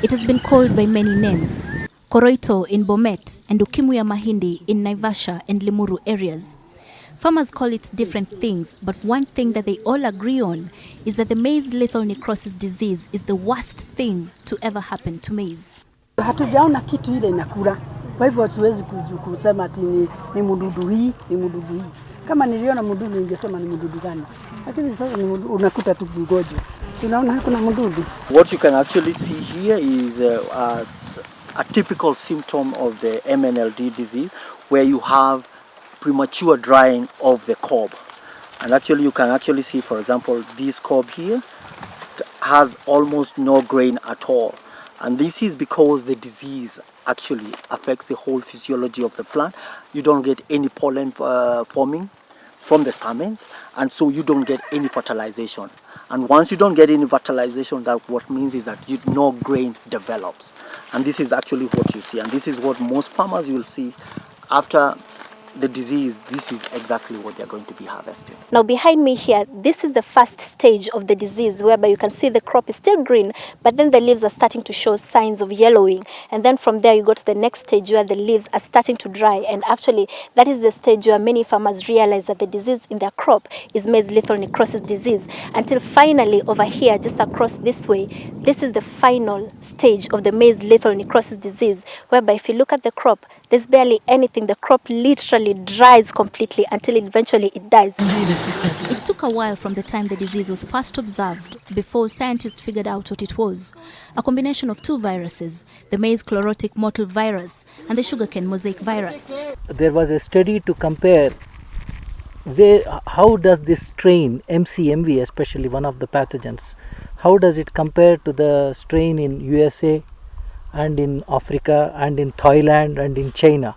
It has been called by many names: Koroito in Bomet and Ukimuya Mahindi in Naivasha and Limuru areas. Farmers call it different things, but one thing that they all agree on is that the maize lethal necrosis disease is the worst thing to ever happen to maize. Hatujaona kitu ile inakula. Kwa hivyo siwezi kusema ati ni mdudu hii, ni mdudu hii. Kama niliona mdudu ningesema ni mdudu gani. Lakini sasa unakuta tu mgojo. Tunaona hakuna mdudu. What you can actually see here is a typical symptom of the MNLD disease, where you have premature drying of the cob. And actually you can actually see, for example, this cob here has almost no grain at all. And this is because the disease actually affects the whole physiology of the plant. You don't get any pollen forming from the stamens, and so you don't get any fertilization. And once you don't get any fertilization, that what means is that no grain develops. And this is actually what you see, and this is what most farmers will see after the disease. This is exactly what they're going to be harvesting. Now behind me here, this is the first stage of the disease, whereby you can see the crop is still green, but then the leaves are starting to show signs of yellowing. And then from there you go to the next stage where the leaves are starting to dry. And actually that is the stage where many farmers realize that the disease in their crop is maize lethal necrosis disease. Until finally over here, just across this way, this is the final stage of the maize lethal necrosis disease, whereby if you look at the crop, there's barely anything. The crop literally dries completely until eventually it dies. It took a while from the time the disease was first observed before scientists figured out what it was. A combination of two viruses, the maize chlorotic mottle virus and the sugarcane mosaic virus. There was a study to compare how does this strain, MCMV especially, one of the pathogens, how does it compare to the strain in USA and in Africa and in Thailand and in China.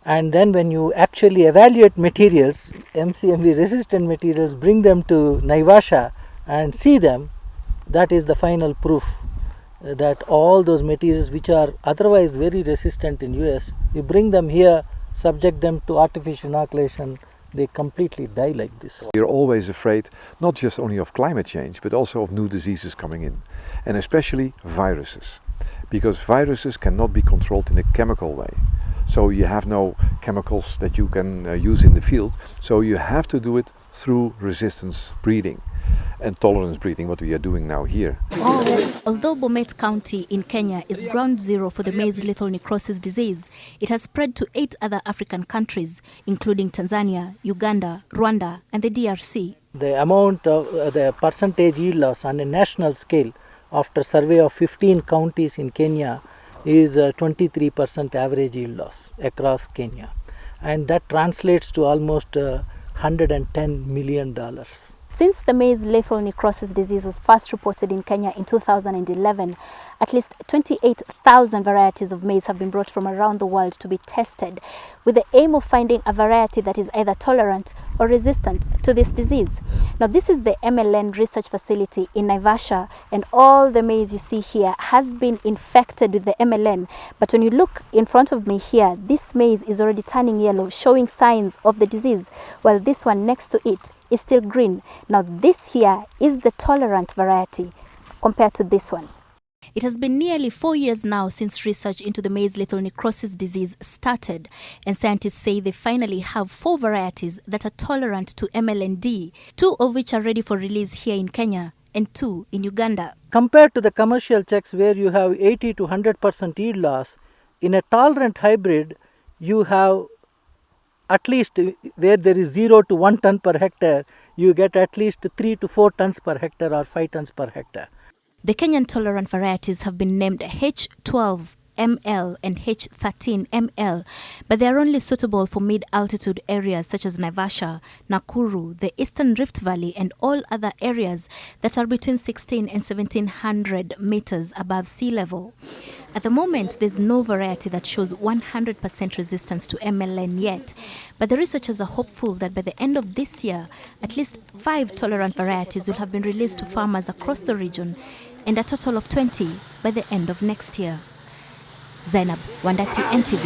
And then when you actually evaluate materials, MCMV resistant materials, bring them to Naivasha and see them, that is the final proof that all those materials which are otherwise very resistant in US, you bring them here, subject them to artificial inoculation, they completely die like this. You're always afraid not just only of climate change, but also of new diseases coming in, and especially viruses, because viruses cannot be controlled in a chemical way. So you have no chemicals that you can use in the field, so you have to do it through resistance breeding and tolerance breeding, what we are doing now here. Although Bomet County in Kenya is ground zero for the maize lethal necrosis disease, it has spread to 8 other African countries, including Tanzania, Uganda, Rwanda, and the DRC. The amount of the percentage yield loss on a national scale after survey of 15 counties in Kenya is 23% average yield loss across Kenya. And that translates to almost $110 million. Since the maize lethal necrosis disease was first reported in Kenya in 2011, at least 28,000 varieties of maize have been brought from around the world to be tested, with the aim of finding a variety that is either tolerant or resistant to this disease. Now, this is the MLN research facility in Naivasha, and all the maize you see here has been infected with the MLN. But when you look in front of me here, this maize is already turning yellow, showing signs of the disease, while this one next to it is still green. Now, this here is the tolerant variety compared to this one. It has been nearly 4 years now since research into the maize lethal necrosis disease started, and scientists say they finally have 4 varieties that are tolerant to MLND, 2 of which are ready for release here in Kenya and 2 in Uganda. Compared to the commercial checks where you have 80 to 100% yield loss, in a tolerant hybrid you have at least, where there is 0 to 1 ton per hectare, you get at least 3 to 4 tons per hectare or 5 tons per hectare. The Kenyan tolerant varieties have been named H12 ML and H13 ML, but they are only suitable for mid-altitude areas such as Naivasha, Nakuru, the Eastern Rift Valley, and all other areas that are between 16 and 1700 meters above sea level. At the moment, there's no variety that shows 100% resistance to MLN yet, but the researchers are hopeful that by the end of this year, at least 5 tolerant varieties will have been released to farmers across the region, and a total of 20 by the end of next year. Zeynab Wandati, NTV.